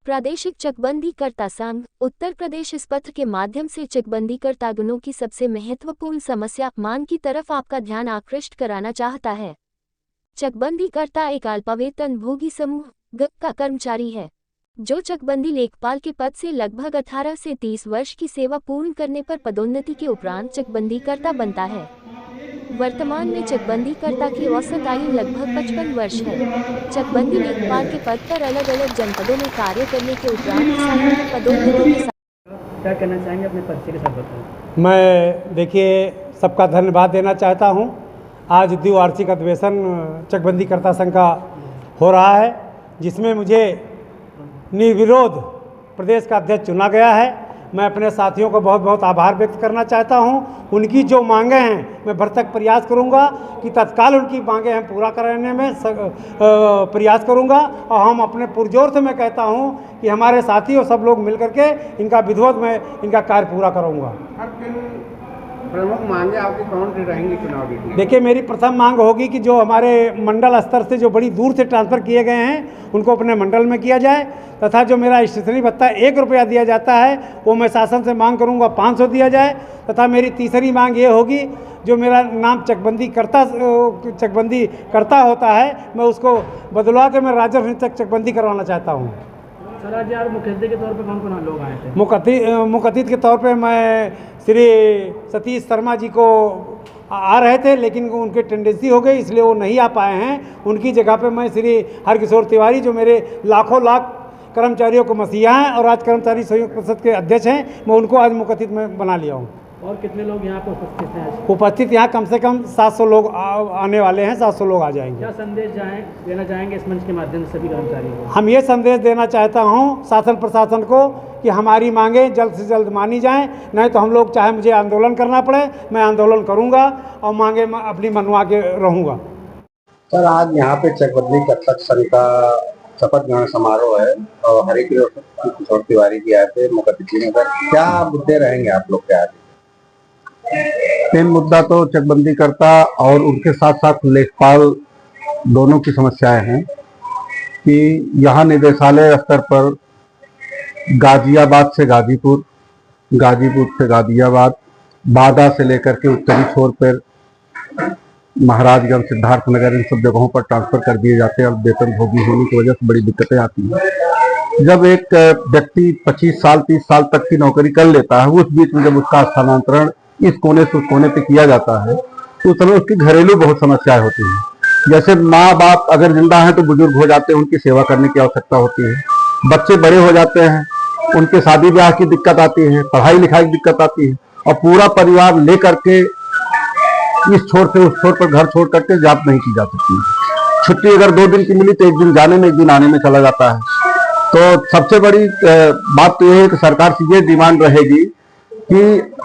प्रादेशिक चकबंदीकर्ता संघ उत्तर प्रदेश इस पत्र के माध्यम से चकबंदीकर्तागणों की सबसे महत्वपूर्ण समस्या मांग की तरफ आपका ध्यान आकृष्ट कराना चाहता है। चकबंदीकर्ता एक अल्पवेतन भोगी समूह ग का कर्मचारी है, जो चकबंदी लेखपाल के पद से लगभग 18 से 30 वर्ष की सेवा पूर्ण करने पर पदोन्नति के उपरांत चकबंदीकर्ता बनता है। वर्तमान में चकबंदीकर्ता की औसत आयु लगभग 55 वर्ष है। चकबंदी लेखपाल के पद पर अलग अलग जनपदों में कार्य करने के उपरांत किसानों की पदोन्नति के साथ क्या कहना चाहेंगे अपने परिचय के साथ बताएं। मैं देखिए सबका धन्यवाद देना चाहता हूं। आज द्विवार्षिक अधिवेशन चकबंदीकर्ता संघ का हो रहा है, जिसमें मुझे निर्विरोध प्रदेश का अध्यक्ष चुना गया है। मैं अपने साथियों को बहुत बहुत आभार व्यक्त करना चाहता हूं। उनकी जो मांगें हैं मैं भरसक प्रयास करूंगा कि तत्काल उनकी मांगें हैं पूरा कराने में प्रयास करूंगा। और हम अपने पुरजोर से मैं कहता हूं कि हमारे साथी और सब लोग मिलकर के इनका विधिवत में इनका कार्य पूरा करूंगा। प्रमुख मांगे आपकी कौन सी रहेंगी चुनाव की? देखिए, मेरी प्रथम मांग होगी कि जो हमारे मंडल स्तर से जो बड़ी दूर से ट्रांसफ़र किए गए हैं उनको अपने मंडल में किया जाए, तथा जो मेरा स्टेशनरी भत्ता 1 रुपया दिया जाता है वो मैं शासन से मांग करूंगा 500 दिया जाए। तथा मेरी तीसरी मांग ये होगी, जो मेरा नाम चकबंदी करता होता है मैं उसको बदलवा के मैं राजस्व तक चकबंदी करवाना चाहता हूँ। सर, आज यार मुखिया के तौर पे कौन लोग आए थे? मुख्य अतिथि के तौर पे मैं श्री सतीश शर्मा जी को आ रहे थे, लेकिन उनकी टेंडेंसी हो गई इसलिए वो नहीं आ पाए हैं। उनकी जगह पे मैं श्री हरकिशोर तिवारी, जो मेरे लाखों लाख कर्मचारियों को मसीहा हैं और आज कर्मचारी संयुक्त परिषद के अध्यक्ष हैं, मैं उनको आज मुख्य अतिथि में बना लिया हूँ। और कितने लोग यहाँ पे उपस्थित हैं? उपस्थित यहाँ कम से कम 700 लोग आने वाले हैं, 700 लोग आ जाएंगे। क्या संदेश देना चाहेंगे इस मंच के माध्यम से सभी कर्मचारियों को? हम ये संदेश देना चाहता हूँ शासन प्रशासन को कि हमारी मांगें जल्द से जल्द मानी जाएं, नहीं तो हम लोग चाहे मुझे आंदोलन करना पड़े मैं आंदोलन करूँगा और मांगे अपनी मनवा के रहूँगा। सर, आज यहाँ पे चकबंदीकर्ता संघ का शपथ ग्रहण समारोह है और हरकिशोर तिवारी जी आए थे मुख्य अतिथि में। क्या मुद्दे रहेंगे आप लोग के आज? मेन मुद्दा तो चकबंदीकर्ता और उनके साथ साथ लेखपाल दोनों की समस्याएं हैं कि यहाँ निदेशालय स्तर पर गाजियाबाद से गाजीपुर, गाजीपुर से गाजियाबाद, बादा से लेकर के उत्तरी छोर पर महाराजगंज, सिद्धार्थनगर, इन सब जगहों पर ट्रांसफर कर दिए जाते हैं और वेतन भोगी होने की वजह से बड़ी दिक्कतें आती हैं। जब एक व्यक्ति 25 साल 30 साल तक की नौकरी कर लेता है, उस बीच में जब उसका स्थानांतरण इस कोने से उस कोने पे किया जाता है तो उस समय उसकी घरेलू बहुत समस्याएं होती हैं। जैसे माँ बाप अगर जिंदा हैं तो बुजुर्ग हो जाते हैं, उनकी सेवा करने की आवश्यकता होती है। बच्चे बड़े हो जाते हैं, उनके शादी ब्याह की दिक्कत आती है, पढ़ाई लिखाई की दिक्कत आती है और पूरा परिवार लेकर के इस छोर से उस छोर पर घर छोड़ करके जाप नहीं की जा सकती। छुट्टी अगर 2 दिन की मिली तो 1 दिन जाने में 1 दिन आने में चला जाता है। तो सबसे बड़ी बात तो यह है कि सरकार से ये डिमांड रहेगी कि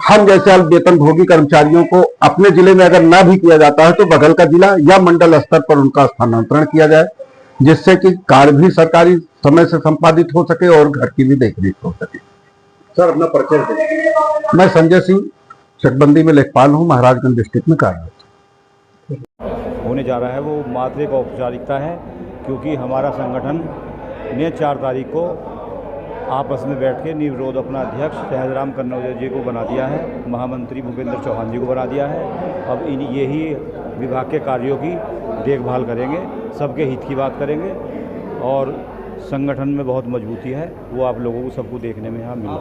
हम जैसे वेतन भोगी कर्मचारियों को अपने जिले में अगर ना भी किया जाता है तो बगल का जिला या मंडल स्तर पर उनका स्थानांतरण किया जाए, जिससे कि कार्य भी सरकारी समय से संपादित हो सके और घर की भी देखरेख हो सके। सर, अपना परिचय दें। मैं संजय सिंह चकबंदी में लेखपाल हूँ, महाराजगंज डिस्ट्रिक्ट में कार्यरत होने जा रहा है। वो मात्र एक औपचारिकता है, क्योंकि हमारा संगठन ने 4 तारीख को आपस में बैठ के निर्विरोध अपना अध्यक्ष सहजराम कन्नौजिया जी को बना दिया है, महामंत्री भूपेंद्र चौहान जी को बना दिया है। अब यही विभाग के कार्यों की देखभाल करेंगे, सबके हित की बात करेंगे और संगठन में बहुत मजबूती है, वो आप लोगों को सबको देखने में यहाँ मिला।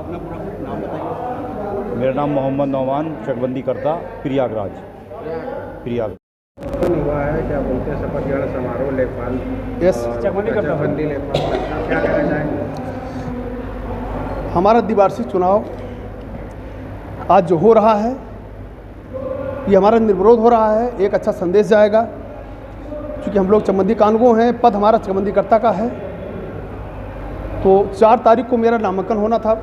मेरा नाम मोहम्मद नौमान, चकबंदीकर्ता, प्रयागराज। हुआ है क्या बोलते हैं शपथ ग्रहण समारोह लेखपाल? यस, चकबंदी लेखपाल, क्या कहना चाहेंगे? हमारा द्विवार्षिक चुनाव आज जो हो रहा है ये हमारा निर्विरोध हो रहा है। एक अच्छा संदेश जाएगा, क्योंकि हम लोग चकबंदी कानून हैं, पद हमारा चकबंदीकर्ता का है। तो 4 तारीख को मेरा नामांकन होना था।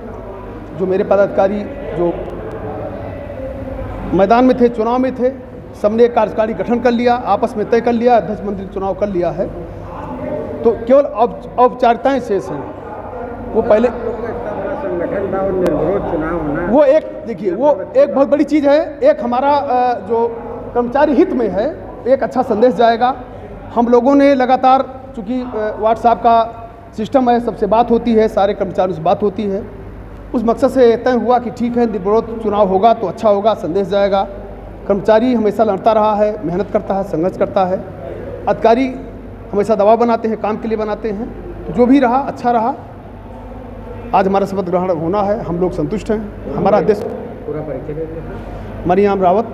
जो मेरे पदाधिकारी जो मैदान में थे, चुनाव में थे, सबने एक कार्यकारी गठन कर लिया, आपस में तय कर लिया, अध्यक्ष मंत्री चुनाव कर लिया है। तो केवल औपचारिकताएं शेष हैं। वो पहले संगठन था और निर्विरोध चुनाव होना, वो एक देखिए वो एक बहुत बड़ी चीज़ है। एक हमारा जो कर्मचारी हित में है, एक अच्छा संदेश जाएगा। हम लोगों ने लगातार, चूँकि व्हाट्सएप का सिस्टम है, सबसे बात होती है, सारे कर्मचारियों से बात होती है। उस मकसद से तय हुआ कि ठीक है, निर्विरोध चुनाव होगा तो अच्छा होगा, संदेश जाएगा। कर्मचारी हमेशा लड़ता रहा है, मेहनत करता है, संघर्ष करता है। अधिकारी हमेशा दबाव बनाते हैं, काम के लिए बनाते हैं। तो जो भी रहा अच्छा रहा। आज हमारा शपथ ग्रहण होना है, हम लोग संतुष्ट हैं। हमारा अध्यक्ष पूरा परिचय दे दीजिए। मरियाम रावत,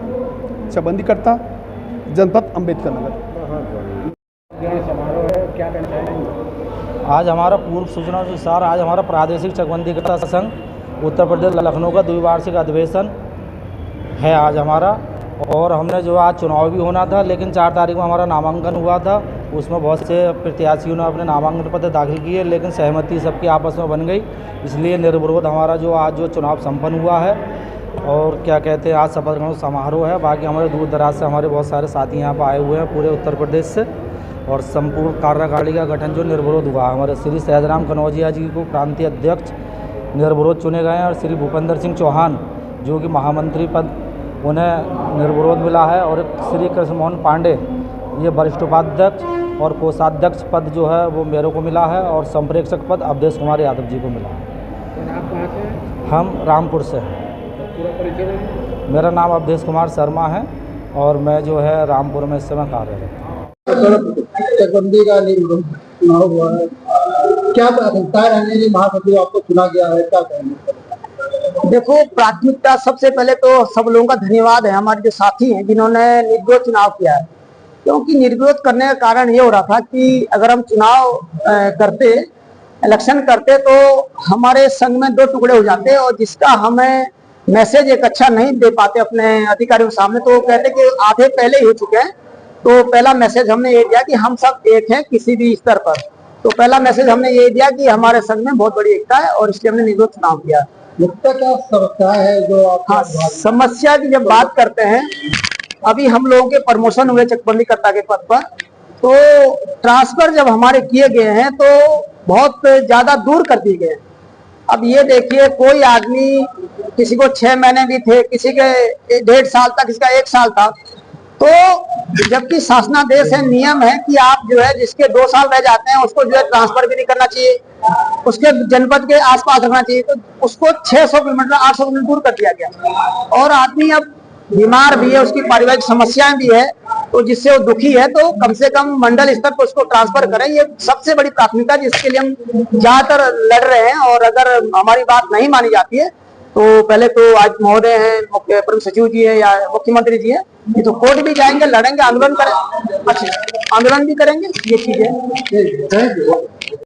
चकबंदीकर्ता, जनपद अम्बेडकर नगर। समारोह है, क्या कहना चाहेंगे? आज हमारा पूर्व सूचना अनुसार आज हमारा प्रादेशिक चकबंदीकर्ता संघ उत्तर प्रदेश लखनऊ का द्विवार्षिक अधिवेशन है आज हमारा। और हमने जो आज चुनाव भी होना था, लेकिन 4 तारीख को हमारा नामांकन हुआ था। उसमें बहुत से प्रत्याशियों ने अपने नामांकन पत्र दाखिल किए, लेकिन सहमति सबकी आपस में बन गई, इसलिए निर्विरोध हमारा जो चुनाव संपन्न हुआ है। और क्या कहते हैं, आज शपथ ग्रहण समारोह है। बाकी हमारे दूर दराज से हमारे बहुत सारे साथी यहाँ पर आए हुए हैं पूरे उत्तर प्रदेश से। और संपूर्ण कार्यकारिणी का गठन जो निर्विरोध हुआ, हमारे श्री सहजराम कनौजिया जी को प्रांतीय अध्यक्ष निर्विरोध चुने गए हैं, और श्री भूपेंद्र सिंह चौहान जो कि महामंत्री पद उन्हें निर्विरोध मिला है, और श्री कृष्ण मोहन पांडे ये वरिष्ठ उपाध्यक्ष और कोषाध्यक्ष पद जो है वो मेरे को मिला है, और संप्रेक्षक पद अवधेश कुमार यादव जी को मिला है। आप कहाँ से हैं? हम रामपुर से हैं। पूरा परिचय दे दीजिए। मेरा नाम अवधेश कुमार शर्मा है, और मैं जो है रामपुर में इस समय कार्यरत हूँ। चकबंदी का निर्विरोध चुनाव हुआ है, क्या प्राथमिकता रहने की महासचिव आपको चुना गया है, क्या कहेंगे? देखो, प्राथमिकता सबसे पहले तो सब लोगों का धन्यवाद है, हमारे जो साथी हैं जिन्होंने निर्विरोध चुनाव किया है। क्योंकि निर्विरोध करने का कारण ये हो रहा था कि अगर हम चुनाव करते, इलेक्शन करते, तो हमारे संघ में 2 टुकड़े हो जाते, और जिसका हमें मैसेज एक अच्छा नहीं दे पाते अपने अधिकारियों के सामने। तो कहते कि आधे पहले ही हो चुके हैं। तो पहला मैसेज हमने ये दिया कि हम सब एक हैं किसी भी स्तर पर। तो पहला मैसेज हमने ये दिया कि हमारे संघ में बहुत बड़ी एकता है, और इसलिए हमने निर्विरोध चुनाव किया। मुख्य क्या समस्या है जो आप? हाँ, समस्या की जब बात करते हैं, अभी हम लोगों के प्रमोशन हुए चकबंदीकर्ता के पद पर, तो ट्रांसफर जब हमारे किए गए हैं तो बहुत ज्यादा दूर कर दिए गए। अब ये देखिए, कोई आदमी, किसी को 6 महीने भी थे, किसी के 1.5 साल था, किसी का 1 साल था। तो जबकि शासनादेश है, नियम है कि आप जो है जिसके 2 साल रह जाते हैं उसको जो है ट्रांसफर भी नहीं करना चाहिए, उसके जनपद के आसपास रखना चाहिए। तो उसको 600 किलोमीटर 800 किलोमीटर दूर कर दिया गया। और आदमी अब बीमार भी है, उसकी पारिवारिक समस्याएं भी है, तो जिससे वो दुखी है, तो कम से कम मंडल स्तर पर उसको ट्रांसफर करें। ये सबसे बड़ी प्राथमिकता जिसके लिए हम ज्यादातर लड़ रहे हैं। और अगर हमारी बात नहीं मानी जाती है तो पहले तो आज महोदय हैं, मुख्य प्रमुख सचिव जी है या मुख्यमंत्री जी है, ये तो कोर्ट भी जाएंगे, लड़ेंगे, आंदोलन करें, अच्छा आंदोलन भी करेंगे, ये चीज है।